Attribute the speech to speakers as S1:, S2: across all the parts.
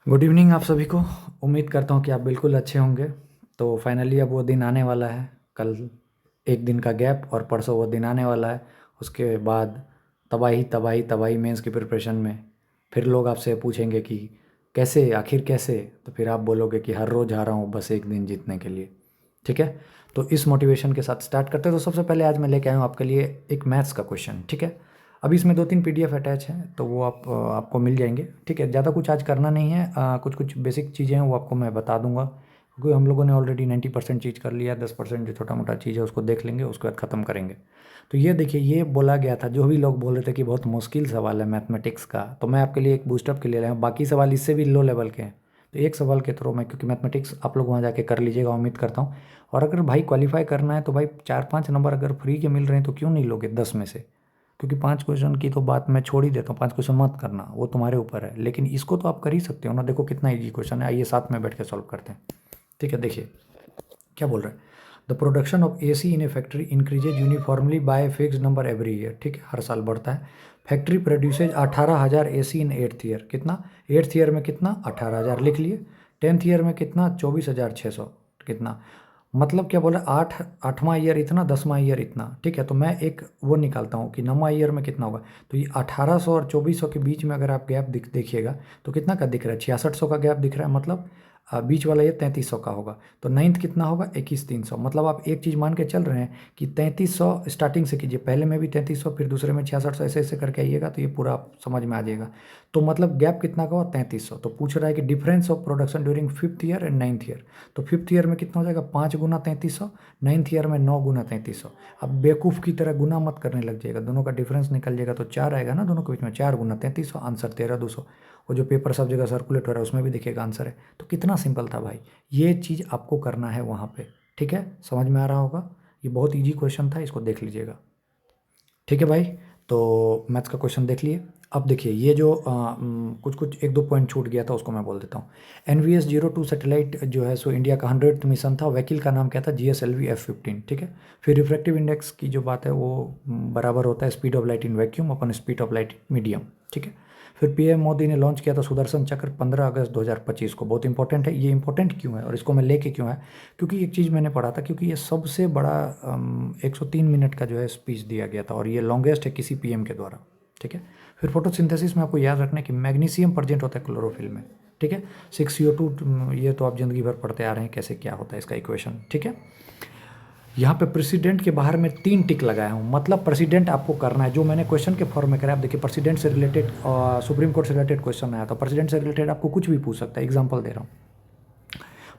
S1: Good evening आप सभी को। उम्मीद करता हूँ कि आप बिल्कुल अच्छे होंगे। तो फाइनली अब वो दिन आने वाला है। कल एक दिन का गैप और परसों वो दिन आने वाला है। उसके बाद तबाही तबाही तबाही मेंस की प्रिपरेशन में फिर लोग आपसे पूछेंगे कि कैसे, आखिर कैसे। तो फिर आप बोलोगे कि हर रोज़ आ रहा हूँ बस एक दिन जीतने के लिए। ठीक है। तो इस मोटिवेशन के साथ स्टार्ट करते हैं। तो सबसे पहले आज मैं लेके आया हूँ आपके लिए एक मैथ्स का क्वेश्चन। ठीक है। अभी इसमें 2-3 पीडीएफ अटैच हैं तो वो आपको मिल जाएंगे। ठीक है। ज़्यादा कुछ आज करना नहीं है। कुछ कुछ बेसिक चीज़ें हैं वो आपको मैं बता दूंगा, क्योंकि हम लोगों ने ऑलरेडी 90% चीज़ कर लिया। 10% जो छोटा मोटा चीज़ है उसको देख लेंगे, उसके बाद ख़त्म करेंगे। तो ये देखिए, ये बोला गया था, जो भी लोग बोल रहे थे कि बहुत मुश्किल सवाल है मैथमेटिक्स का, तो मैं आपके लिए एक बूस्टअप के लिए लाया हूँ। बाकी सवाल इससे भी लो लेवल के हैं। तो एक सवाल के थ्रू मैं, क्योंकि मैथमेटिक्स आप लोग वहाँ जाके कर लीजिएगा, उम्मीद करता हूँ। और अगर भाई क्वालिफाई करना है तो भाई 4-5 नंबर अगर फ्री के मिल रहे हैं तो क्यों नहीं लोगे 10 में से। क्योंकि 5 क्वेश्चन की तो बात मैं छोड़ ही देता हूँ, 5 क्वेश्चन मत करना, वो तुम्हारे ऊपर है। लेकिन इसको तो आप कर ही सकते हो ना। देखो कितना इजी क्वेश्चन है, आइए साथ में बैठ के सॉल्व करते हैं। ठीक है। देखिए क्या बोल रहा है। The production of AC in A factory increases uniformly by fix number every year. ठीक है, हर साल बढ़ता है। फैक्ट्री प्रोड्यूसेज 18,000 एसी इन 8th ईयर। कितना? 8th ईयर में कितना? 18,000 लिख लिए। 10th ईयर में कितना? 24,600। कितना? मतलब क्या बोला, 8वां ईयर इतना, 10वां ईयर इतना। ठीक है। तो मैं एक वो निकालता हूँ कि 9वां ईयर में कितना होगा। तो ये 1800 और 2400 के बीच में अगर आप गैप देखिएगा तो कितना का दिख रहा है? 6600 का गैप दिख रहा है। मतलब बीच वाला ये 3300 का होगा। तो नाइन्थ कितना होगा? 21,300। मतलब आप एक चीज़ मान के चल रहे हैं कि 3300 स्टार्टिंग से कीजिए, पहले में भी 3300, फिर दूसरे में 6600, ऐसे ऐसे करके आइएगा तो ये पूरा आप समझ में आ जाएगा। तो मतलब गैप कितना का हुआ? 3300। तो पूछ रहा है कि difference of production during 5th year and 9th year. तो 5th ईयर में कितना हो जाएगा? 5 गुना 3300। 9th ईयर में 9 गुना 3300। अब बेवकूफ़ की तरह गुना मत करने लग जाएगा, दोनों का डिफरेंस निकल जाएगा तो 4 आएगा ना दोनों के बीच में। 4 गुना 3300, आंसर 13,200। वो जो पेपर सब जगह सर्कुलेट हो रहा है उसमें भी देखिएगा आंसर है। तो कितना सिंपल था भाई। ये चीज़ आपको करना है वहाँ पे। ठीक है, समझ में आ रहा होगा। ये बहुत ईजी क्वेश्चन था, इसको देख लीजिएगा। ठीक है भाई। तो मैथ्स का क्वेश्चन देख लिए। अब देखिए ये जो कुछ कुछ एक दो पॉइंट छूट गया था उसको मैं बोल देता हूँ। NVS-02 सैटेलाइट जो है सो इंडिया का 100th मिशन था। वकील का नाम क्या था? GSLV F-15। ठीक है। फिर रिफ्रैक्टिव इंडेक्स की जो बात है वो बराबर होता है speed of light in vacuum upon speed of light medium. ठीक है। फिर PM मोदी ने लॉन्च किया था सुदर्शन चक्र 15 अगस्त 2025 को। बहुत इंपॉर्टेंट है। ये इंपॉर्टेंट क्यों है और इसको मैं लेके क्यों है? क्योंकि एक चीज़ मैंने पढ़ा था, क्योंकि ये सबसे बड़ा 103 मिनट का जो है स्पीच दिया गया था और ये लॉन्गेस्ट है किसी PM के द्वारा। ठीक है। फिर फोटोसिंथेसिस में आपको याद रखना है कि मैग्नीशियम प्रेजेंट होता है क्लोरोफिल में। ठीक है। 6CO2, ये तो आप जिंदगी भर पढ़ते आ रहे हैं कैसे क्या होता है इसका इक्वेशन। ठीक है। यहाँ पे प्रेसिडेंट के बाहर में 3 टिक लगाया हूँ, मतलब प्रेसिडेंट आपको करना है जो मैंने क्वेश्चन के फॉर्म में कराया। आप देखिए प्रेसिडेंट से रिलेटेड सुप्रीम कोर्ट से रिलेटेड क्वेश्चन आया, तो प्रेसिडेंट से रिलेटेड आपको कुछ भी पूछ सकता है। एग्जाम्पल दे रहा हूँ,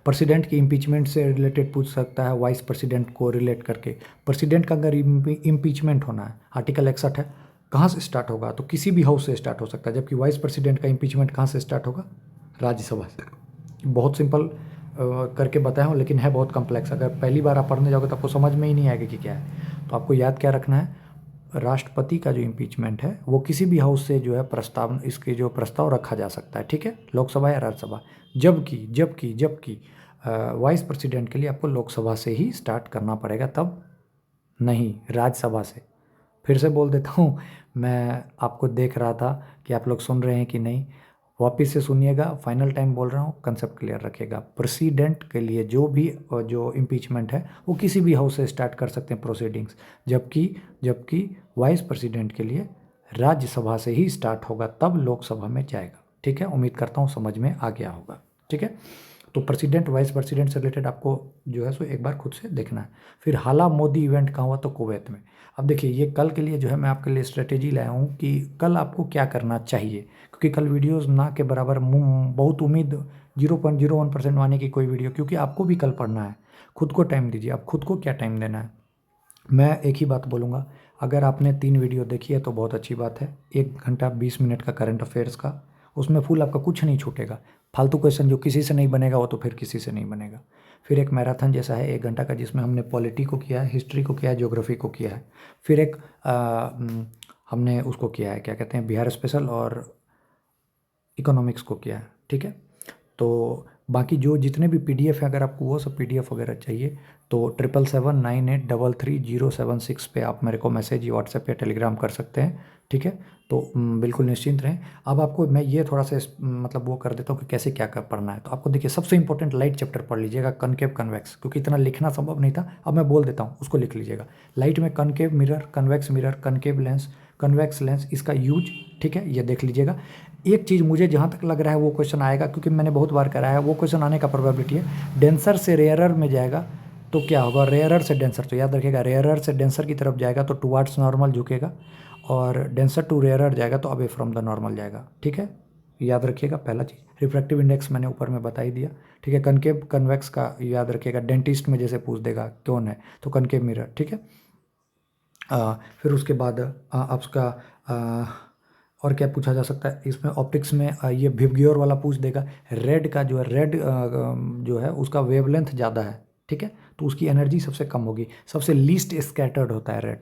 S1: प्रेसिडेंट की इम्पीचमेंट से रिलेटेड पूछ सकता है, वाइस प्रेसिडेंट को रिलेट करके। प्रेसिडेंट का अगर इम्पीचमेंट होना है, आर्टिकल 61 है, कहाँ से स्टार्ट होगा? तो किसी भी हाउस से स्टार्ट हो सकता है। जबकि वाइस प्रेसिडेंट का इम्पीचमेंट कहाँ से स्टार्ट होगा? राज्यसभा से। बहुत सिंपल करके बताया हूँ, लेकिन है बहुत कॉम्प्लेक्स। अगर पहली बार आप पढ़ने जाओगे तो आपको समझ में ही नहीं आएगा कि क्या है। तो आपको याद क्या रखना है, राष्ट्रपति का जो इम्पीचमेंट है वो किसी भी हाउस से जो है प्रस्ताव, इसके जो प्रस्ताव रखा जा सकता है। ठीक है, लोकसभा या राज्यसभा। जबकि वाइस प्रेसिडेंट के लिए आपको लोकसभा से ही स्टार्ट करना पड़ेगा, तब नहीं राज्यसभा से। फिर से बोल देता हूँ, मैं आपको देख रहा था कि आप लोग सुन रहे हैं कि नहीं। वापिस से सुनिएगा, फाइनल टाइम बोल रहा हूँ, कंसेप्ट क्लियर रखिएगा। प्रेसिडेंट के लिए जो भी जो इम्पीचमेंट है वो किसी भी हाउस से स्टार्ट कर सकते हैं प्रोसीडिंग्स। जबकि जबकि वाइस प्रेसिडेंट के लिए राज्यसभा से ही स्टार्ट होगा, तब लोकसभा में जाएगा। ठीक है, उम्मीद करता हूँ समझ में आ गया होगा। ठीक है। तो प्रेसिडेंट वाइस प्रेसिडेंट से रिलेटेड आपको जो है सो एक बार खुद से देखना है। फिर हाला मोदी इवेंट कहाँ हुआ? तो कुवैत में। अब देखिए ये कल के लिए जो है मैं आपके लिए स्ट्रेटेजी लाया हूँ कि कल आपको क्या करना चाहिए, क्योंकि कल वीडियोस ना के बराबर बहुत उम्मीद 0.01% आने की कोई वीडियो, क्योंकि आपको भी कल पढ़ना है। खुद को टाइम दीजिए। आप खुद को क्या टाइम देना है? मैं एक ही बात बोलूँगा, अगर आपने 3 वीडियो देखी है तो बहुत अच्छी बात है। 1 घंटा 20 मिनट का करंट अफेयर्स का, उसमें फुल आपका कुछ नहीं छूटेगा। फालतू क्वेश्चन जो किसी से नहीं बनेगा वो तो फिर किसी से नहीं बनेगा। फिर एक मैराथन जैसा है 1 घंटा का, जिसमें हमने पॉलिटी को किया है, हिस्ट्री को किया है, ज्योग्राफी को किया है। फिर एक हमने उसको किया है, क्या कहते हैं, बिहार स्पेशल और इकोनॉमिक्स को किया है। ठीक है। तो बाकी जो जितने भी पीडीएफ हैं, अगर आपको वो सब पीडीएफ वगैरह चाहिए तो 7779833076 पे आप मेरे को मैसेज या व्हाट्सएप या टेलीग्राम कर सकते हैं, ठीक है। तो बिल्कुल निश्चिंत रहें। अब आपको मैं ये थोड़ा सा मतलब वो कर देता हूँ कि कैसे क्या कर पढ़ना है। तो आपको देखिए, सबसे इंपॉर्टेंट लाइट चैप्टर पढ़ लीजिएगा, कनकेव कन्वेक्स, क्योंकि इतना लिखना संभव नहीं था। अब मैं बोल देता हूँ, उसको लिख लीजिएगा। लाइट में concave mirror, convex mirror, concave lens, convex lens, इसका यूज, ठीक है, ये देख लीजिएगा। एक चीज़ मुझे जहाँ तक लग रहा है वो क्वेश्चन आएगा, क्योंकि मैंने बहुत बार कराया है, वो क्वेश्चन आने का प्रोबेबिलिटी है। डेंसर से रेयरर में जाएगा तो क्या होगा, रेयरर से डेंसर, तो याद रखिएगा रेयरर से डेंसर की तरफ जाएगा तो टुवार्ड्स नॉर्मल झुकेगा, और डेंसर टू रेयरर जाएगा तो अवे फ्रॉम द नॉर्मल जाएगा, ठीक है। याद रखिएगा पहला चीज़। रिफ्रैक्टिव इंडेक्स मैंने ऊपर में बता ही दिया, ठीक है। कनकेव कन्वेक्स का याद रखिएगा, डेंटिस्ट में जैसे पूछ देगा कौन है, तो कनकेव मिरर, ठीक है। फिर उसके बाद आपका और क्या पूछा जा सकता है इसमें, ऑप्टिक्स में ये विबग्योर वाला पूछ देगा। रेड का जो है, रेड जो है उसका वेवलेंथ ज़्यादा है, ठीक है, तो उसकी एनर्जी सबसे कम होगी। सबसे लीस्ट स्कैटर्ड होता है रेड,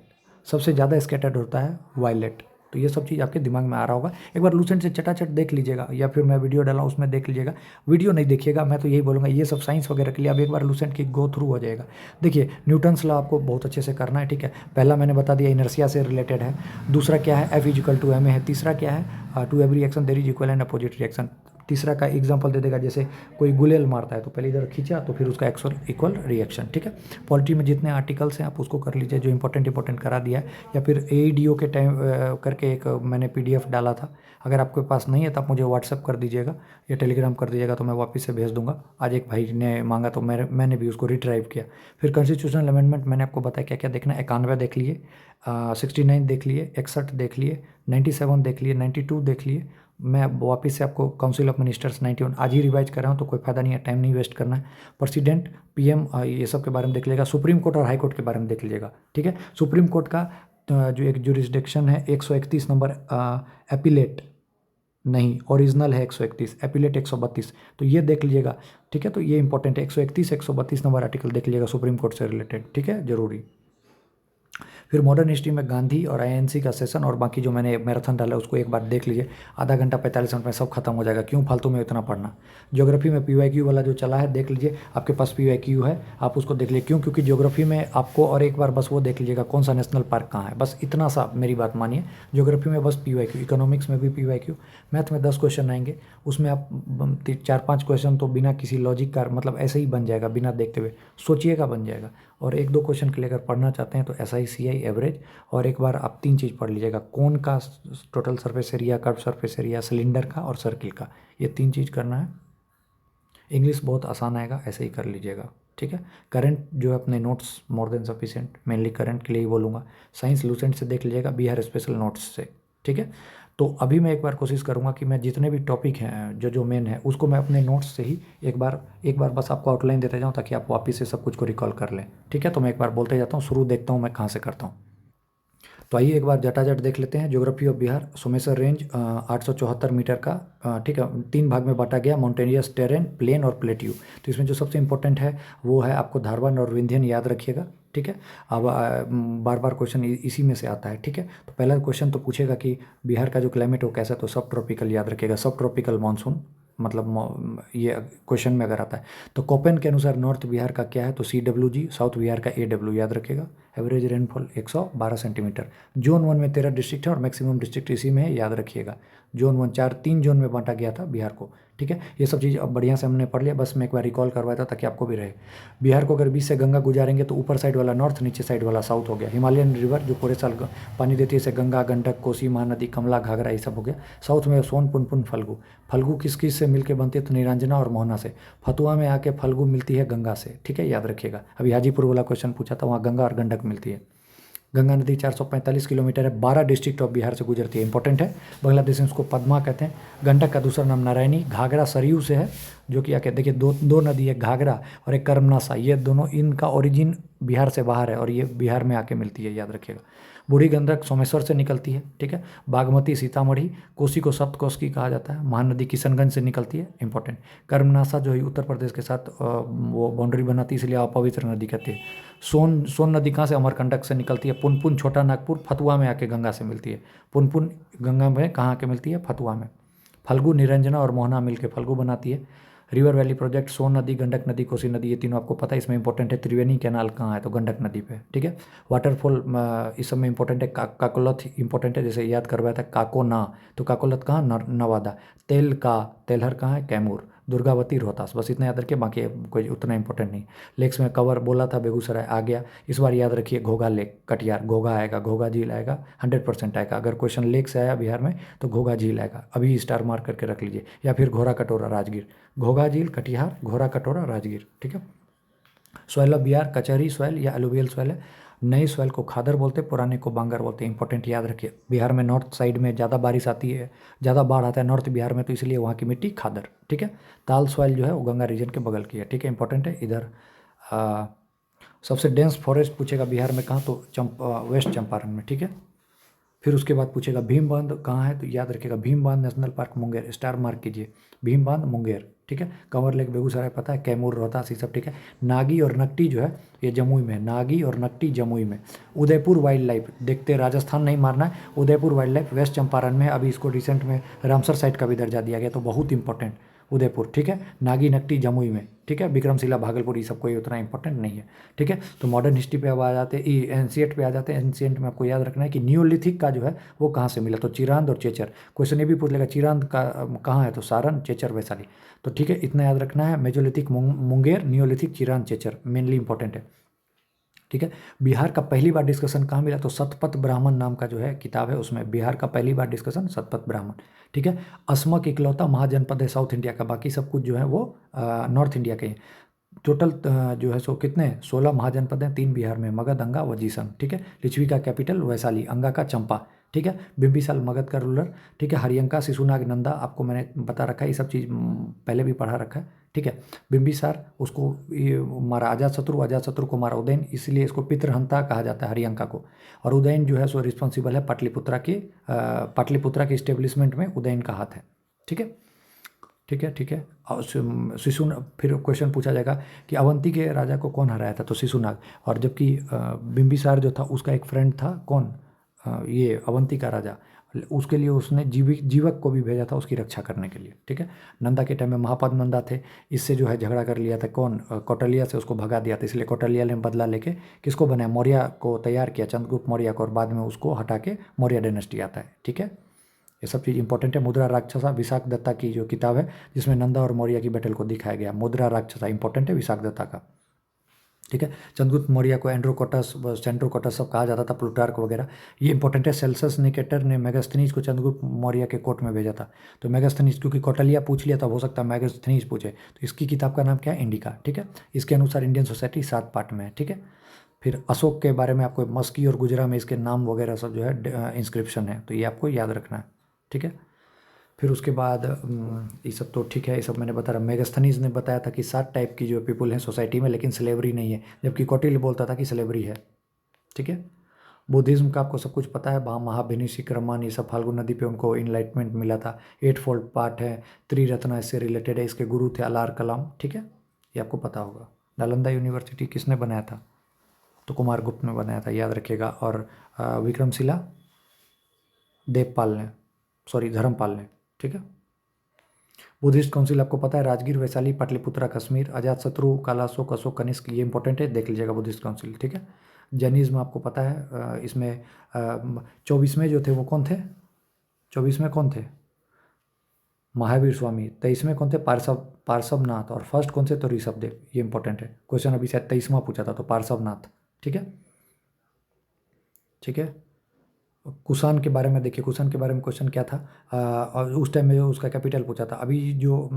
S1: सबसे ज़्यादा स्कैटर्ड होता है वायलेट। तो ये सब चीज़ आपके दिमाग में आ रहा होगा। एक बार लूसेंट से चटाचट देख लीजिएगा, या फिर मैं वीडियो डाला उसमें देख लीजिएगा। वीडियो नहीं देखिएगा, मैं तो यही बोलूँगा, ये सब साइंस वगैरह के लिए अब एक बार लूसेंट की गो थ्रू हो जाएगा। देखिए, न्यूटन्स लॉ आपको बहुत अच्छे से करना है, ठीक है। पहला मैंने बता दिया इनर्शिया से रिलेटेड है। दूसरा क्या है, F is equal to m a है। तीसरा क्या है, to every reaction there is equal and opposite reaction. तीसरा का एग्जांपल दे देगा, जैसे कोई गुलेल मारता है तो पहले इधर खींचा तो फिर उसका इक्वल रिएक्शन, ठीक है। पॉलिटी में जितने आर्टिकल्स हैं आप उसको कर लीजिए, जो इंपॉर्टेंट करा दिया है। या फिर एईडीओ के टाइम करके एक मैंने पीडीएफ डाला था, अगर आपके पास नहीं है तो आप मुझे व्हाट्सअप कर दीजिएगा या टेलीग्राम कर दीजिएगा, तो मैं वापस से भेज दूंगा। आज एक भाई ने मांगा तो मैंने भी उसको रिट्राइव किया। फिर कॉन्स्टिट्यूशनल अमेंडमेंट मैंने आपको बताया क्या क्या देखना है। 91 देख लिए, 69 देख लिए, 61 देख लिए, 97 देख लिए, 92 देख लिए। मैं वापस से आपको काउंसिल ऑफ मिनिस्टर्स 91 आज ही रिवाइज कर रहा हूँ, तो कोई फ़ायदा नहीं है, टाइम नहीं वेस्ट करना है। प्रेसिडेंट, पीएम, ये सब के बारे में देख लीजिएगा। सुप्रीम कोर्ट और हाई कोर्ट के बारे में देख लीजिएगा, ठीक है। सुप्रीम कोर्ट का जो एक जुरिस्डिक्शन है 131 नंबर, एपिलेट नहीं, ओरिजिनल है 131, एपिलेट 132, तो ये देख लीजिएगा, ठीक है। तो ये इंपॉर्टेंट है, 131 132 नंबर आर्टिकल देख लीजिएगा सुप्रीम कोर्ट से रिलेटेड, ठीक है, जरूरी। फिर मॉडर्न हिस्ट्री में गांधी और आईएनसी का सेशन, और बाकी जो मैंने मैराथन डाला है उसको एक बार देख लीजिए। आधा घंटा 45 मिनट में सब खत्म हो जाएगा, क्यों फालतू में इतना पढ़ना। ज्योग्राफी में पीवाईक्यू वाला जो चला है देख लीजिए, आपके पास पीवाईक्यू है, आप उसको देख लीजिए। क्यों, क्योंकि ज्योग्राफी में आपको, और एक बार बस वो देख लीजिएगा कौन सा नेशनल पार्क कहाँ है, बस इतना सा मेरी बात मानिए। ज्योग्राफी में बस पीवाईक्यू, इकोनॉमिक्स में भी पीवाईक्यू, मैथ में 10 क्वेश्चन आएंगे, उसमें आप 4-5 क्वेश्चन तो बिना किसी लॉजिक का, मतलब ऐसे ही बन जाएगा, बिना देखते हुए सोचिएगा बन जाएगा। और 1-2 क्वेश्चन के लिए अगर पढ़ना चाहते हैं तो SI CI एवरेज, और एक बार आप 3 चीज़ पढ़ लीजिएगा, कोन का total surface area, curve surface area, cylinder का और सर्किल का, ये 3 चीज़ करना है। इंग्लिश बहुत आसान आएगा, ऐसे ही कर लीजिएगा, ठीक है। करंट जो है अपने notes more than sufficient, mainly current के लिए ही बोलूँगा। साइंस लूसेंट से देख लीजिएगा, बिहार स्पेशल नोट्स से, ठीक है। तो अभी मैं एक बार कोशिश करूँगा कि मैं जितने भी टॉपिक हैं जो मेन है उसको मैं अपने नोट्स से ही एक बार बस आपको आउटलाइन देते जाऊँ, ताकि आप वापस से सब कुछ को रिकॉल कर लें, ठीक है। तो मैं एक बार बोलते जाता हूँ, शुरू देखता हूँ मैं कहाँ से करता हूँ। तो आइए एक बार जटाजट देख लेते हैं। Geography of Bihar, Someshwar range 874 metre का, ठीक है, 3 भाग में बांटा गया, माउंटेनियस टेरेन, प्लेन और प्लेट्यू। तो इसमें जो सबसे इंपॉर्टेंट है वो है आपको धारवाड़ और विंध्यन याद रखिएगा, ठीक है। अब बार बार क्वेश्चन इसी में से आता है, ठीक है। तो पहला क्वेश्चन तो पूछेगा कि बिहार का जो क्लाइमेट हो कैसा है, तो सब ट्रॉपिकल याद रखिएगा, सब ट्रॉपिकल मानसून, मतलब ये क्वेश्चन में अगर आता है। तो कोपेन के अनुसार नॉर्थ बिहार का क्या है, तो CWG, साउथ बिहार का AW याद रखिएगा। Average rainfall 112 centimetre. जोन 1 में 13 डिस्ट्रिक्ट है और मैक्सिमम डिस्ट्रिक्ट इसी में है, याद रखिएगा। जोन 1 3 जोन में बांटा गया था बिहार को, ठीक है। ये सब चीज़ अब बढ़िया से हमने पढ़ लिया, बस मैं एक बार रिकॉल करवाया था ताकि आपको भी रहे। बिहार को अगर बीच से गंगा गुजारेंगे तो ऊपर साइड वाला नॉर्थ, नीचे साइड वाला साउथ हो गया। हिमालयन रिवर जो पूरे साल पानी देती है, जैसे गंगा, गंडक, कोसी, महानदी, कमला, घाघरा, ये सब हो गया। साउथ में सोन, पुनपुन, फल्गु। फल्गु किस किस से मिलकर बनती है, तो निरंजना और मोहना से। फतुआ में आके फल्गु मिलती है गंगा से, ठीक है, याद रखिएगा। अभी हाजीपुर वाला क्वेश्चन पूछा था, वहाँ गंगा और गंडक मिलती है। गंगा नदी 445 किलोमीटर है, 12 डिस्ट्रिक्ट ऑफ बिहार से गुजरती है, इंपॉर्टेंट है। बांग्लादेश में उसको पद्मा कहते हैं। गंडक का दूसरा नाम नारायणी। घाघरा सरयू से है, जो कि आके देखिए दो नदी है, घाघरा और एक कर्मनासा, ये दोनों, इनका ओरिजिन बिहार से बाहर है और ये बिहार में आके मिलती है, याद रखिएगा। बूढ़ी गंडक सोमेश्वर से निकलती है, ठीक है। बागमती सीतामढ़ी। कोसी को सप्तकोसी कहा जाता है। महानदी किशनगंज से निकलती है, इंपॉर्टेंट। कर्मनासा जो है उत्तर प्रदेश के साथ वो बाउंड्री बनाती है, इसलिए अपवित्र नदी कहते हैं। सोन नदी कहाँ से, अमरकंटक से निकलती है। पुनपुन छोटा नागपुर, फतुआ में आके गंगा से मिलती है। पुनपुन गंगा में कहाँ आके मिलती है, फतुआ में। फल्गु, निरंजना और मोहना मिलकर फल्गु बनाती है। रिवर वैली प्रोजेक्ट, सोन नदी, गंडक नदी, कोसी नदी, ये तीनों आपको पता है। इसमें इंपॉर्टेंट है त्रिवेणी कैनाल कहाँ है, तो गंडक नदी पे, ठीक है। वाटरफॉल इस सब में इंपॉर्टेंट है। काकोलत इंपॉर्टेंट है, जैसे याद करवाया था काकोना, तो काकोलत कहाँ, नवादा। तेल का, तेलहर कहाँ है, कैमूर। दुर्गावती, रोहतास। बस इतना याद रखिए, बाकी कोई उतना इंपॉर्टेंट नहीं। लेक्स में कवर बोला था, बेगूसराय आ गया। इस बार याद रखिए घोघा लेक, कटिहार, घोघा आएगा, घोघा झील आएगा, 100% आएगा। अगर क्वेश्चन लेक से आया बिहार में तो घोघा झील आएगा, अभी स्टार मार्क करके रख लीजिए। या फिर घोड़ा कटोरा राजगीर, घोघा झील, कटिहार, घोड़ा कटोरा राजगीर, ठीक है। सॉइल ऑफ बिहार कचहरी सॉइल या एलुवियल सॉइल है। नई सॉइल को खादर बोलते हैं, पुराने को बांगर बोलते हैं। इंपॉर्टेंट याद रखिए। बिहार में नॉर्थ साइड में ज़्यादा बारिश आती है, ज़्यादा बाढ़ आता है नॉर्थ बिहार में, तो इसलिए वहाँ की मिट्टी खादर, ठीक है। ताल सॉइल जो है वो गंगा रीजन के बगल की है, ठीक है, इंपॉर्टेंट है। इधर सबसे डेंस फॉरेस्ट पूछेगा बिहार में कहाँ, तो वेस्ट चंपारण में, ठीक है। फिर उसके बाद पूछेगा भीम बांध कहाँ है, तो याद रखिएगा भीम बांध national park Munger, star mark कीजिए, भीम बांध मुंगेर, ठीक है। कंवर लेक बेगूसराय पता है, कैमूर, रोहतास, ये सब, ठीक है। नागी और नकटी जो है ये जमुई में है, नागी और नकटी जमुई में। उदयपुर वाइल्ड लाइफ देखते, राजस्थान नहीं मारना है। Udaipur wildlife west Champaran में है, अभी इसको रिसेंट में रामसर साइट का भी दर्जा दिया गया, तो बहुत इंपॉर्टेंट उदयपुर, ठीक है। नागी नकटी जमुई में, ठीक है। विक्रमशिला भागलपुर, ये सब कोई उतना इंपॉर्टेंट नहीं है, ठीक है। तो मॉडर्न हिस्ट्री पे अब आ जाते हैं, एंशियंट पे आ जाते हैं। एंशियंट में आपको याद रखना है कि न्यूलिथिक का जो है वो कहाँ से मिला, तो चिरांद और चेचर। क्वेश्चन ये भी पूछ लेगा चिरांद का कहाँ है, तो सारण, चेचर, वैशाली, तो ठीक है, इतना याद रखना है। Mesolithic Munger, Neolithic Chirand, Chechar, mainly important है, ठीक है। बिहार का पहली बार डिस्कशन कहाँ मिला, तो शतपथ ब्राह्मण नाम का जो है किताब है, उसमें बिहार का पहली बार डिस्कशन शतपथ ब्राह्मण, ठीक है। असमक इकलौता महाजनपद है साउथ इंडिया का, बाकी सब कुछ जो है वो नॉर्थ इंडिया के हैं। टोटल जो है सो कितने 16 महाजनपद हैं, 3 बिहार में, मगध, अंगा, वजीसन, ठीक है। लिच्छवी का कैपिटल वैशाली, अंगा का चंपा, ठीक है। बिम्बिसाल मगध का रूलर, ठीक है। हरियंका, शिशुनाग, नंदा आपको मैंने बता रखा है, ये सब चीज़ पहले भी पढ़ा रखा है, ठीक है। बिम्बिसार उसको ये मारा अजातशत्रु, अजातशत्रु को मारा उदयन, इसलिए इसको पितृहंता कहा जाता है हरियंका को। और उदयन जो है सो रिस्पॉन्सिबल है पाटलिपुत्रा के इस्टेब्लिशमेंट में उदयन का हाथ है, ठीक है, ठीक है, ठीक है। और फिर क्वेश्चन पूछा जाएगा कि अवंती के राजा को कौन हराया था, तो शिशुनाग। और जबकि बिम्बिसार जो था उसका एक फ्रेंड था कौन, ये अवंती का राजा, उसके लिए उसने जीवक को भी भेजा था उसकी रक्षा करने के लिए, ठीक है। नंदा के टाइम में महापद नंदा थे, इससे जो है झगड़ा कर लिया था कौन, कौटल्या से उसको भगा दिया था, इसलिए कौटल्या ने बदला लेके किसको बनाया, मौर्य को तैयार किया, चंद्रगुप्त मौर्य को, और बाद में उसको हटा के मौर्य डायनेस्टी आता है, ठीक है। ये सब चीज़ इंपॉर्टेंट है। मुद्रा राक्षसा विशाख दत्ता की जो किताब है जिसमें नंदा और मौर्य की बैटल को दिखाया गया, मुद्रा राक्षसा इंपॉर्टेंट है विशाख दत्ता का, ठीक है। चंद्रगुप्त मौर्य को एंड्रोकोटस, सेंट्रोकोटस सब कहा जाता था, प्लूटार्क वगैरह, ये इंपॉर्टेंट है। सेल्सस निकेटर ने मेगास्थनीज को चंद्रगुप्त मौर्य के कोर्ट में भेजा था, तो मेगास्थनीज, क्योंकि कौटल्या पूछ लिया था, हो सकता है मेगास्थनीज पूछे, तो इसकी किताब का नाम क्या है, इंडिका, ठीक है। इसके अनुसार इंडियन सोसाइटी 7 पार्ट में है, ठीक है। फिर अशोक के बारे में आपको मस्की और गुजरा में इसके नाम वगैरह सब जो है इंस्क्रिप्शन है, तो ये आपको याद रखना है, ठीक है। फिर उसके बाद ये सब तो ठीक है, ये सब मैंने बता रहा। मेगास्थनीज ने बताया था कि 7 टाइप की जो पीपल हैं सोसाइटी में, लेकिन स्लेवरी नहीं है, जबकि कौटिल्य बोलता था कि स्लेवरी है, ठीक है। बुद्धिज्म का आपको सब कुछ पता है, वहाँ महाभिनिषि क्रमण, ये सब फाल्गु नदी पे उनको इनलाइटमेंट मिला था। 8 फोल्ड पार्ट है, त्रिरत्न इससे रिलेटेड है, इसके गुरु थे अलार कलाम, ठीक है, ये आपको पता होगा। नालंदा यूनिवर्सिटी किसने बनाया था, तो कुमार गुप्त ने बनाया था, याद रखिएगा। और विक्रमशिला देवपाल ने, सॉरी धर्मपाल ने, ठीक है। बुद्धिस्ट काउंसिल आपको पता है, राजगीर, वैशाली, पाटलिपुत्रा, कश्मीर, अजातशत्रु, कालाशोक, अशोक, कनिष्क, ये इंपॉर्टेंट है, देख लीजिएगा बुद्धिस्ट काउंसिल, ठीक है। जैनिज्म आपको पता है, इसमें 24वें जो थे वो कौन थे, 24वें कौन थे, महावीर स्वामी। 23वें कौन थे, पार्श्वनाथ। और फर्स्ट कौन से, तो ऋषभदेव, ये इंपॉर्टेंट है। क्वेश्चन अभी शायद 23वां पूछा था, तो पार्श्वनाथ, ठीक है, ठीक है। कुषाण के बारे में देखिए, कुषाण के बारे में क्वेश्चन क्या था, और उस टाइम में जो उसका कैपिटल पूछा था। अभी जो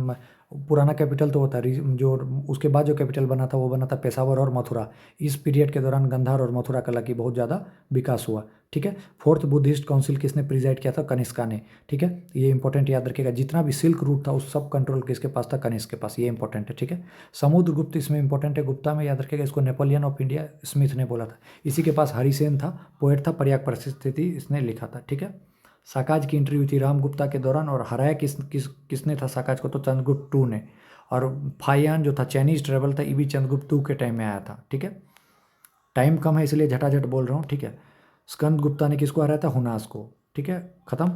S1: पुराना कैपिटल तो होता है, जो उसके बाद जो कैपिटल बना था वो बना था पेशावर और मथुरा। इस पीरियड के दौरान गंधार और मथुरा कला की बहुत ज़्यादा विकास हुआ, ठीक है। 4th बुद्धिस्ट काउंसिल किसने प्रिजाइड किया था, कनिष्का ने, ठीक है। ये इंपॉर्टेंट याद रखिएगा, जितना भी सिल्क रूट था उस सब कंट्रोल किसके पास था, कनिष्क के पास, ये इंपॉर्टेंट है, ठीक है। समुद्रगुप्त इसमें इंपॉर्टेंट है, गुप्ता में याद रखिएगा, इसको नेपोलियन ऑफ इंडिया स्मिथ ने बोला था। इसी के पास हरिसेन था, पोएट था, पर्याग परिस्थिति इसने लिखा था, ठीक है। साकाज की इंटरव्यू थी राम गुप्ता के दौरान, और हराया किसने था साकाज को, तो चंद्रगुप्त टू ने। और फाइयान जो था चाइनीज ट्रेवल था, ये भी चंद्रगुप्त टू के टाइम में आया था, ठीक है। टाइम कम है इसलिए झटाझट बोल रहा हूँ, ठीक है। स्कंद गुप्ता ने किसको हराया था, हुनास को, ठीक है, खत्म।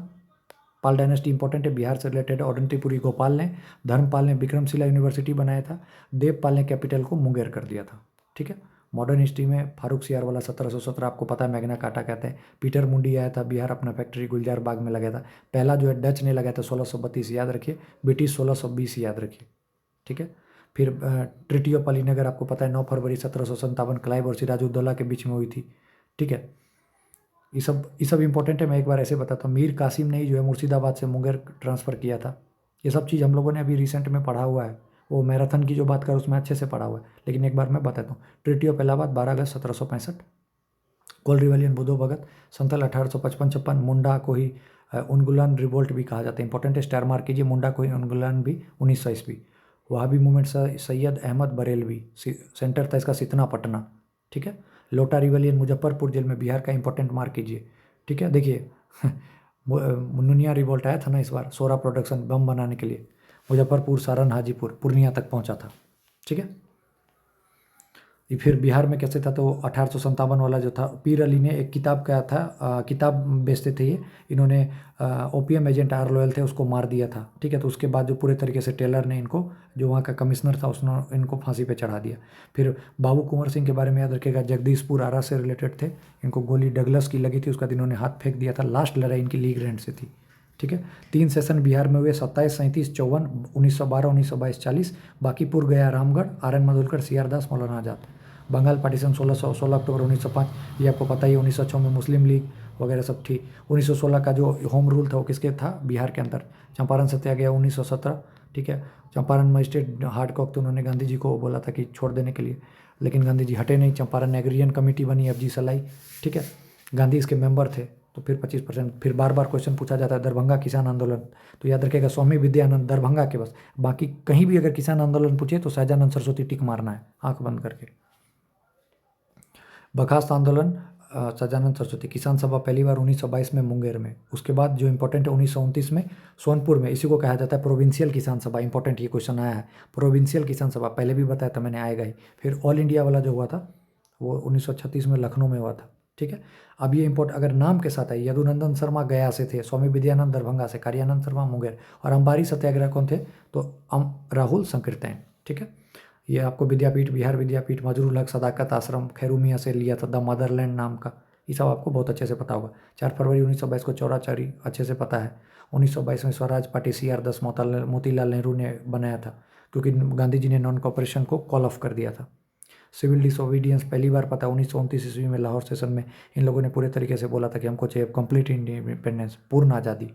S1: पाल डायनेस्टी इंपॉर्टेंट है, बिहार से रिलेटेड है। औरंगजेबपुरी गोपाल ने, धर्मपाल ने विक्रमशिला यूनिवर्सिटी बनाया था, देवपाल ने कैपिटल को मुंगेर कर दिया था। ठीक है। मॉडर्न हिस्ट्री में फारूक सियार वाला 1717 आपको पता है, मैग्ना कार्टा कहते हैं। पीटर मुंडी आया था बिहार, अपना फैक्ट्री गुलजार बाग में लगाया था। पहला जो है डच ने लगाया था 1632, याद रखिए। ब्रिटिश 1620 याद रखिए। ठीक है। फिर ट्रिटी ऑफ अलीनगर आपको पता है 9 फरवरी 1757 क्लाइव और सिराजुद्दौला के बीच में हुई थी। ठीक है। ये सब इंपॉर्टेंट है। मैं एक बार ऐसे बताता हूँ, मीर कासिम ने ही जो है मुर्शिदाबाद से मुंगेर ट्रांसफ़र किया था। ये सब चीज़ हम लोगों ने अभी रिसेंट में पढ़ा हुआ है। वो मैराथन की जो बात कर उसमें अच्छे से पढ़ा हुआ है, लेकिन एक बार मैं बताता हूँ। ट्रिटी ऑफ इलाहाबाद 12 अगस्त 1765, कोल रिवलियन बुधो भगत, संथल 1855-56, मुंडा को ही उनगुलान रिवोल्ट भी कहा जाता है। इंपॉर्टेंट है, स्टार मार्क कीजिए, मुंडा को ही उनगुलान भी 1900 ईस्वी। वहाबी मूवमेंट सैयद अहमद बरेलवी, सेंटर था इसका सितना पटना। ठीक है। लोटा रिवलियन मुजफ्फरपुर जेल में, बिहार का इंपॉर्टेंट मार्क कीजिए। ठीक है। देखिए मुनुनिया रिवोल्ट आया था ना इस बार, सोरा प्रोडक्शन बम बनाने के लिए। मुजफ्फरपुर, सारण, हाजीपुर, पूर्णिया तक पहुंचा था। ठीक है। ये फिर बिहार में कैसे था, तो 1857 वाला जो था, पीर अली ने एक किताब का था, किताब बेचते थे ये। इन्होंने ओपीएम एजेंट आर लोयल थे, उसको मार दिया था। ठीक है। तो उसके बाद जो पूरे तरीके से टेलर ने इनको, जो वहाँ का कमिश्नर था, उसने इनको फांसी पे चढ़ा दिया। फिर बाबू कुंवर सिंह के बारे में याद रखिएगा, जगदीशपुर आरा से रिलेटेड थे। इनको गोली डगलस की लगी थी, उसका इन्होंने हाथ फेंक दिया था। लास्ट लड़ाई इनकी लीग रेंट से थी। ठीक है। 3 सेशन बिहार में हुए, 27, 37, 54, 1912, 1922, 40। Bankipur Gaya, Ramgarh, R N Mudholkar, C R Das, Maulana Azad. Bengal partition 16 अक्टूबर 1905, ये आपको पता ही है। 1906 में मुस्लिम लीग वगैरह सब थी। 1916 का जो होम रूल था वो किसके था, बिहार के अंदर। चंपारण सत्याग्रह 1917। ठीक है। चंपारण मजिस्ट्रेट हार्डकॉक, तो उन्होंने गांधी जी को बोला था कि छोड़ देने के लिए, लेकिन गांधी जी हटे नहीं। चंपारण एग्रीरियन कमेटी बनी, एफ जी सलाई। ठीक है। गांधी इसके मेंबर थे। तो फिर 25%। फिर बार बार क्वेश्चन पूछा जाता है, दरभंगा किसान आंदोलन, तो याद रखिएगा स्वामी विद्यानंद, दरभंगा के बस। बाकी कहीं भी अगर किसान आंदोलन पूछे तो सहजानंद सरस्वती टिक मारना है आंख बंद करके। बर्खास्त आंदोलन, सजानंद सरस्वती। किसान सभा पहली बार 1922 में मुंगेर में। उसके बाद जो इंपॉर्टेंट है 1929 में सोनपुर में, इसी को कहा जाता है प्रोविंशियल किसान सभा। इंपॉर्टेंट ये क्वेश्चन आया है, प्रोविंशियल किसान सभा, पहले भी बताया था मैंने, आएगा ही। फिर ऑल इंडिया वाला जो हुआ था वो 1936 में लखनऊ में हुआ था। ठीक है। अब ये अगर नाम के साथ है, यदुनंदन शर्मा गया से थे, स्वामी विद्यानंद दरभंगा से, कार्यानंद शर्मा मुंगेर, और अंबारी सत्याग्रह कौन थे, तो राहुल संकीर्तन। ठीक है। ये आपको विद्यापीठ, बिहार विद्यापीठ, मजरूल हक सदाकत आश्रम, खैरू मियाँ से लिया था, द मदरलैंड नाम का। ये सब आपको बहुत अच्छे से पता होगा। 4 फरवरी 1922 को चौराचारी अच्छे से पता है। 1922 में स्वराज पार्टी CR 10 मोतीलाल नेहरू ने बनाया था, क्योंकि गांधी जी ने नॉन कॉपरेशन को कॉल ऑफ कर दिया था। सिविल डिसोबीडियंस पहली बार पता 1929 ईस्वी में लाहौर सेशन में इन लोगों ने पूरे तरीके से बोला था कि हमको चाहिए कंप्लीट इंडिपेंडेंस, पूर्ण आज़ादी।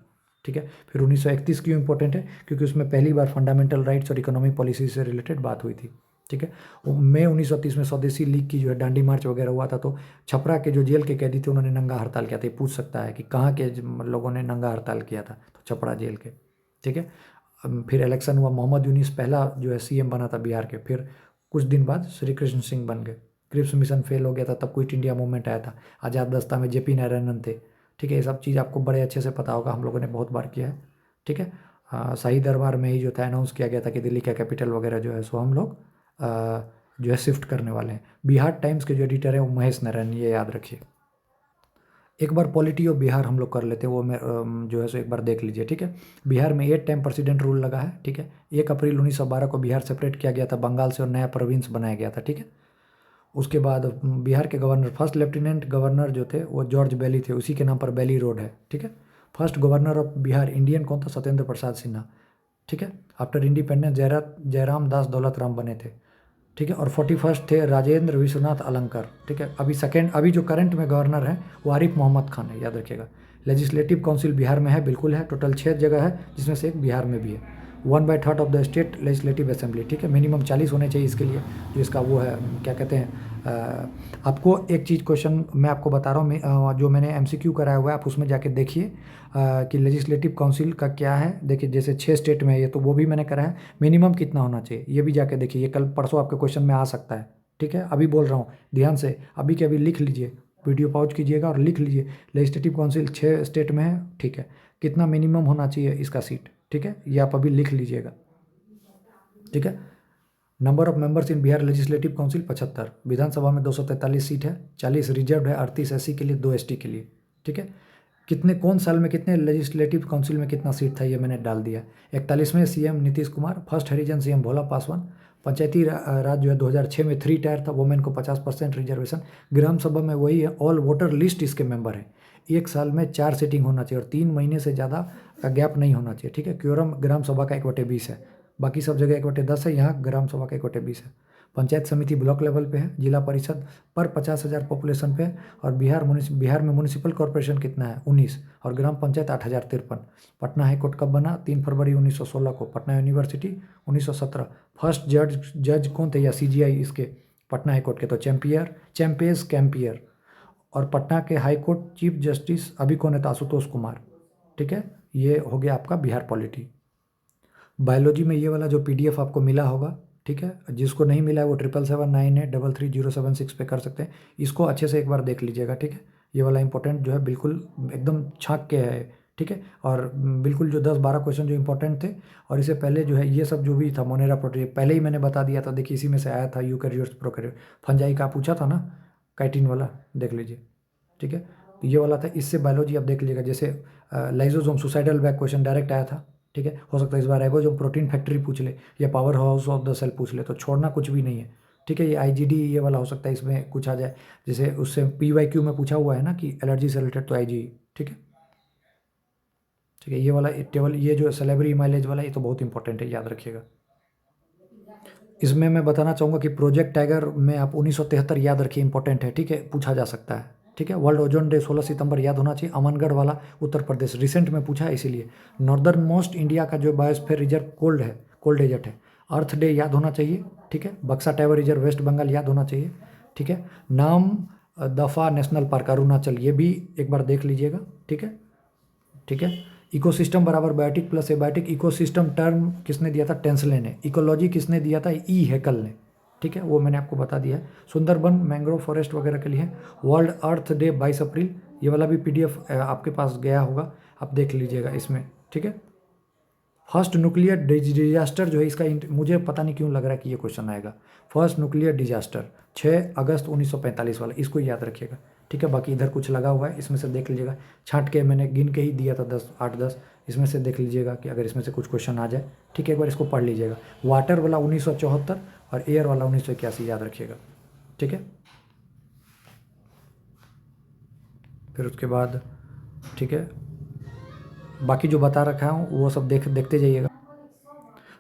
S1: ठीक है। फिर 1931 क्यों इंपॉर्टेंट है, क्योंकि उसमें पहली बार फंडामेंटल राइट्स और इकोनॉमिक पॉलिसी से रिलेटेड बात हुई थी। ठीक है। मई 1930 में स्वदेशी लीग की जो है डांडी मार्च वगैरह हुआ था, तो छपरा के जो जेल के कैदी थे उन्होंने नंगा हड़ताल किया था। पूछ सकता है कि कहाँ के लोगों ने नंगा हड़ताल किया था, तो छपरा जेल के। ठीक है। फिर इलेक्शन हुआ, मोहम्मद यूनिस पहला जो है CM बना था बिहार के। फिर कुछ दिन बाद श्री कृष्ण सिंह बन गए। क्रिप्स मिशन फेल हो गया था, तब क्विट इंडिया मूवमेंट आया था। आज़ाद दस्ता में JP नारायणन थे। ठीक है। ये सब चीज़ आपको बड़े अच्छे से पता होगा, हम लोगों ने बहुत बार किया है। ठीक है। शाही दरबार में ही जो था अनाउंस किया गया था कि दिल्ली का कैपिटल वगैरह जो है सो हम लोग जो है शिफ्ट करने वाले हैं। बिहार टाइम्स के जो एडिटर हैं वो महेश नारायण, ये याद रखिए। एक बार पॉलिटी ऑफ बिहार हम लोग कर लेते हैं, वो जो है सो एक बार देख लीजिए। ठीक है। बिहार में 8 टाइम प्रेसिडेंट रूल लगा है। ठीक है। 1 अप्रैल 1912 को बिहार सेपरेट किया गया था बंगाल से और नया प्रोविंस बनाया गया था। ठीक है। उसके बाद बिहार के गवर्नर, फर्स्ट लेफ्टिनेंट गवर्नर जो थे वो जॉर्ज बेली थे, उसी के नाम पर बेली रोड है। ठीक है। First governor of Bihar Indian कौन था, सत्येंद्र प्रसाद सिन्हा। ठीक है। आफ्टर इंडिपेंडेंस जयराम दास दौलत राम बने थे। ठीक है। और 41st थे राजेंद्र विश्वनाथ अलंकर। ठीक है। अभी जो करंट में गवर्नर है वो आरिफ मोहम्मद खान है, याद रखिएगा। लेजिस्लेटिव काउंसिल बिहार में है, बिल्कुल है। टोटल 6 जगह है, जिसमें से एक बिहार में भी है। 1/3 of the state legislative assembly. ठीक है। मिनिमम 40 होने चाहिए इसके लिए, जो इसका वो है क्या कहते हैं। आपको एक चीज़ क्वेश्चन मैं आपको बता रहा हूँ, जो मैंने MCQ कराया हुआ है, आप उसमें जाके देखिए कि लेजिस्लेटिव काउंसिल का क्या है। देखिए जैसे 6 स्टेट में है ये, तो वो भी मैंने करा है। मिनिमम कितना होना चाहिए ये भी जाके देखिए, ये कल परसों आपके क्वेश्चन में आ सकता है। ठीक है। अभी बोल रहा हूँ ध्यान से, अभी के अभी लिख लीजिए, वीडियो पॉज कीजिएगा और लिख लीजिए। लेजिस्लेटिव काउंसिल 6 स्टेट में है। ठीक है। कितना मिनिमम होना चाहिए इसका सीट। ठीक है। ये आप अभी लिख लीजिएगा। ठीक है। Number of members in Bihar legislative council 75। विधानसभा में 243 सीट है, 40 रिजर्व है, 38 SC के लिए, 2 ST के लिए। ठीक है। कितने कौन साल में कितने लेजिस्लेटिव काउंसिल में कितना सीट था ये मैंने डाल दिया। 41वें सीएम नीतीश कुमार, फर्स्ट हरिजन सीएम भोला पासवान, पंचायती राज जो है 2006 में 3 टायर था, वुमेन को 50% रिजर्वेशन, ग्राम सभा में वही है, ऑल वोटर लिस्ट इसके मेंबर हैं। एक साल में 4 सीटिंग होना चाहिए और 3 महीने से ज़्यादा का गैप नहीं होना चाहिए, ठीक है। क्योरम ग्राम सभा का 1/20 है, बाकी सब जगह 1/10 है, यहाँ ग्राम सभा का 1/20 है। पंचायत समिति ब्लॉक लेवल पे है, जिला परिषद पर 50,000 पॉपुलेशन पे है, और बिहार में म्यूनिसिपल कॉर्पोरेशन कितना है 19, और ग्राम पंचायत 8,053। पटना हाई कोर्ट कब बना? 3 फरवरी 1916 को। पटना यूनिवर्सिटी 1917। फर्स्ट जज कौन थे या सीजीआई इसके पटना हाई कोर्ट के? तो चैम्पियस कैम्पियर। और पटना के हाई कोर्ट चीफ जस्टिस अभी कौन है? तो आशुतोष कुमार, ठीक है। ये हो गया आपका बिहार पॉलिटी। बायोलॉजी में ये वाला जो पीडीएफ आपको मिला होगा, ठीक है, जिसको नहीं मिला है वो 7779833076 पे कर सकते हैं। इसको अच्छे से एक बार देख लीजिएगा, ठीक है। ये वाला इंपॉर्टेंट जो है बिल्कुल एकदम छाँक के है, ठीक है। और बिल्कुल जो 10-12 क्वेश्चन जो इंपॉर्टेंट थे, और इससे पहले जो है ये सब जो भी था मोनेरा प्रोटीन पहले ही मैंने बता दिया था। देखिए इसी में से आया था यूकैरियोट्स प्रोकैरियोट। फंजाई का पूछा था ना, काइटिन वाला, देख लीजिए, ठीक है। तो ये वाला था, इससे बायोलॉजी आप देख लीजिएगा। जैसे lysosome suicidal back question direct आया था, ठीक है। हो सकता है इस बार आएगा जो प्रोटीन फैक्ट्री पूछ ले या powerhouse of the cell पूछ ले, तो छोड़ना कुछ भी नहीं है, ठीक है। ये आईजीडी ये वाला हो सकता है, इसमें कुछ आ जाए। जैसे उससे पीवाईक्यू में पूछा हुआ है ना कि एलर्जी से रिलेटेड, तो आईजी, ठीक है, ठीक है। ये वाला टेबल, ये जो सेलेबरी माइलेज वाला, ये तो बहुत इंपॉर्टेंट है, याद रखिएगा। इसमें मैं बताना चाहूँगा कि प्रोजेक्ट टाइगर में आप 1973 याद रखिए, इंपॉर्टेंट है, ठीक है, पूछा जा सकता है, ठीक है। वर्ल्ड ओजोन डे 16 सितंबर याद होना चाहिए। अमनगढ़ वाला उत्तर प्रदेश, रिसेंट में पूछा है इसीलिए। नॉर्दर्न मोस्ट इंडिया का जो बायोस्फीयर रिजर्व कोल्ड डेजर्ट है। अर्थ डे याद होना चाहिए, ठीक है। बक्सा टाइगर रिजर्व वेस्ट बंगाल याद होना चाहिए, ठीक है। नाम दफा नेशनल पार्क अरुणाचल, ये भी एक बार देख लीजिएगा, ठीक है, ठीक है। इकोसिस्टम बराबर biotic plus abiotic, ecosystem term किसने दिया था? टेंसले ने। इकोलॉजी किसने दिया था? ई हैकल ने, ठीक है, वो मैंने आपको बता दिया है। सुंदरबन मैंग्रोव फॉरेस्ट वगैरह के लिए। वर्ल्ड अर्थ डे 22 अप्रैल, ये वाला भी पीडीएफ आपके पास गया होगा, आप देख लीजिएगा इसमें, ठीक है। फर्स्ट न्यूक्लियर डिजास्टर जो है इसका मुझे पता नहीं क्यों लग रहा है कि ये क्वेश्चन आएगा। फर्स्ट न्यूक्लियर डिजास्टर 6 अगस्त 1945 वाला, इसको याद रखिएगा, ठीक है। बाकी इधर कुछ लगा हुआ है, इसमें से देख लीजिएगा, छांट के मैंने गिन के ही दिया था 8-10, इसमें से देख लीजिएगा कि अगर इसमें से कुछ क्वेश्चन आ जाए, ठीक है, एक बार इसको पढ़ लीजिएगा। वाटर वाला 1974 और एयर वाला 1981 याद रखिएगा, ठीक है। फिर उसके बाद, ठीक है, बाकी जो बता रखा हूँ वो सब देखते जाइएगा।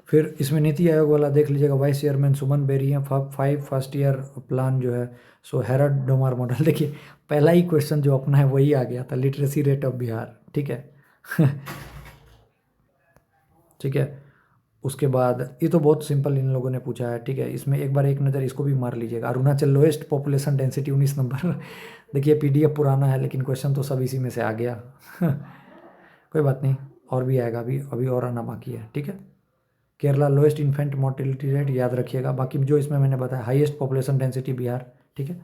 S1: फिर इसमें नीति आयोग वाला देख लीजिएगा, वाइस चेयरमैन सुमन बेरी हैं। 5 फर्स्ट ईयर प्लान जो है सो हैरड डोमार मॉडल। देखिए पहला ही क्वेश्चन जो अपना है वही आ गया था, लिटरेसी रेट ऑफ बिहार, ठीक है। ठीक है, उसके बाद ये तो बहुत सिंपल इन लोगों ने पूछा है, ठीक है। इसमें एक बार एक नज़र इसको भी मार लीजिएगा। Arunachal lowest population density 19 number. देखिए पीडीएफ पुराना है लेकिन क्वेश्चन तो सब इसी में से आ गया। कोई बात नहीं, और भी आएगा, अभी और आना बाकी है, ठीक है। Kerala lowest infant mortality rate याद रखिएगा। बाकी जो इसमें मैंने बताया, हाईएस्ट पॉपुलेशन डेंसिटी बिहार, ठीक है।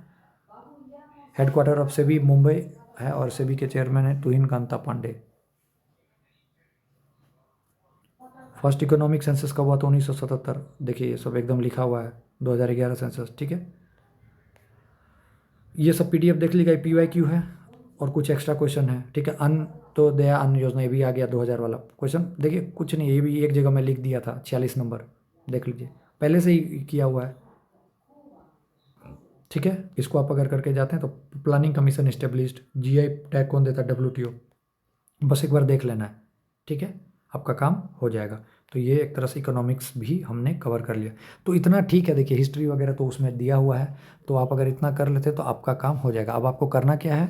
S1: हेडक्वार्टर ऑफ सेबी मुंबई है और सेबी के चेयरमैन है Tuhin Kanta Pandey. First economic census कब हुआ था? 1977। देखिए ये सब एकदम लिखा हुआ है, 2011 सेंसस, ठीक है। ये सब पीडीएफ देख लीजिएगा, पीवाईक्यू है और कुछ एक्स्ट्रा क्वेश्चन है, ठीक है। अंत्योदय अन्न योजना ये भी आ गया 2000 वाला क्वेश्चन। देखिए कुछ नहीं, ये भी एक जगह में लिख दिया था, 46 नंबर, देख लीजिए, पहले से ही किया हुआ है, ठीक है। इसको आप अगर करके जाते हैं तो planning commission established, GI tag कौन देता है? डब्ल्यूटीओ। बस एक बार देख लेना है, ठीक है, आपका काम हो जाएगा। तो ये एक तरह से इकोनॉमिक्स भी हमने कवर कर लिया, तो इतना ठीक है। देखिए हिस्ट्री वगैरह तो उसमें दिया हुआ है, तो आप अगर इतना कर लेते तो आपका काम हो जाएगा। अब आपको करना क्या है,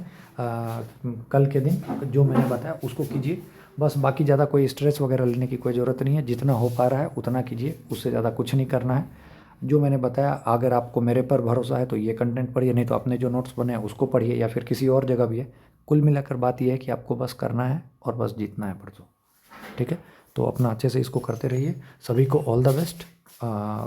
S1: कल के दिन जो मैंने बताया उसको कीजिए बस। बाकी ज़्यादा कोई स्ट्रेस वगैरह लेने की कोई ज़रूरत नहीं है, जितना हो पा रहा है उतना कीजिए, उससे ज़्यादा कुछ नहीं करना है। जो मैंने बताया, अगर आपको मेरे पर भरोसा है तो ये कंटेंट पढ़िए, नहीं तो अपने जो नोट्स बने हैं उसको पढ़िए, या फिर किसी और जगह भी है। कुल मिलाकर बात यह है कि आपको बस करना है और बस जीतना है परसों, ठीक है। तो अपना अच्छे से इसको करते रहिए। सभी को all the best,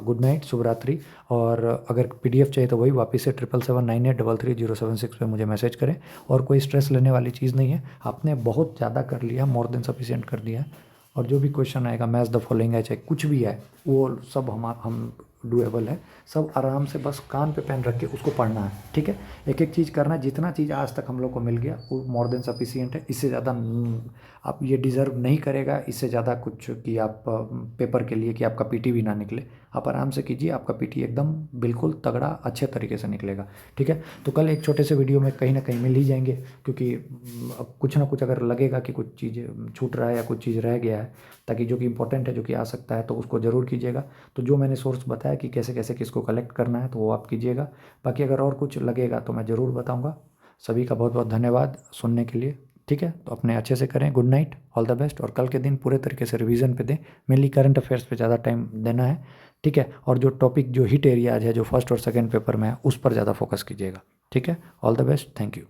S1: good night, शुभ रात्रि। और अगर पीडीएफ चाहिए तो वही वापस से 7779833076 पे मुझे मैसेज करें। और कोई स्ट्रेस लेने वाली चीज़ नहीं है, आपने बहुत ज़्यादा कर लिया, मोर देन सफिशिएंट कर दिया है। और जो भी क्वेश्चन आएगा, मैच द फॉलोइंग है, चाहे कुछ भी है, वो सब हम डूएबल है। सब आराम से बस कान पे पेन रख के उसको पढ़ना है, ठीक है। एक एक चीज़ करना है, जितना चीज़ आज तक हम लोग को मिल गया वो मोर देन सफिशिएंट है। इससे ज़्यादा आप ये डिज़र्व नहीं करेगा, इससे ज़्यादा कुछ कि आप पेपर के लिए कि आपका पीटी भी ना निकले। आप आराम से कीजिए, आपका पीटी एकदम बिल्कुल तगड़ा अच्छे तरीके से निकलेगा, ठीक है। तो कल एक छोटे से वीडियो में कहीं ना कहीं मिल ही जाएंगे, क्योंकि अब कुछ ना कुछ अगर लगेगा कि कुछ चीज़ छूट रहा है या कुछ चीज़ रह गया है, ताकि जो कि इंपॉर्टेंट है, जो कि आ सकता है, तो उसको ज़रूर कीजिएगा। तो जो मैंने सोर्स बताया कि कैसे कैसे किसको कलेक्ट करना है, तो वो आप कीजिएगा। बाकी अगर और कुछ लगेगा तो मैं ज़रूर बताऊँगा। सभी का बहुत बहुत धन्यवाद सुनने के लिए, ठीक है। तो अपने अच्छे से करें, good night, all the best. और कल के दिन पूरे तरीके से रिवीजन पे दें, मेनली करंट अफेयर्स पे ज़्यादा टाइम देना है, ठीक है। और जो टॉपिक जो हिट एरियाज है, जो फर्स्ट और सेकंड पेपर में है, उस पर ज़्यादा फोकस कीजिएगा, ठीक है। All the best, thank you.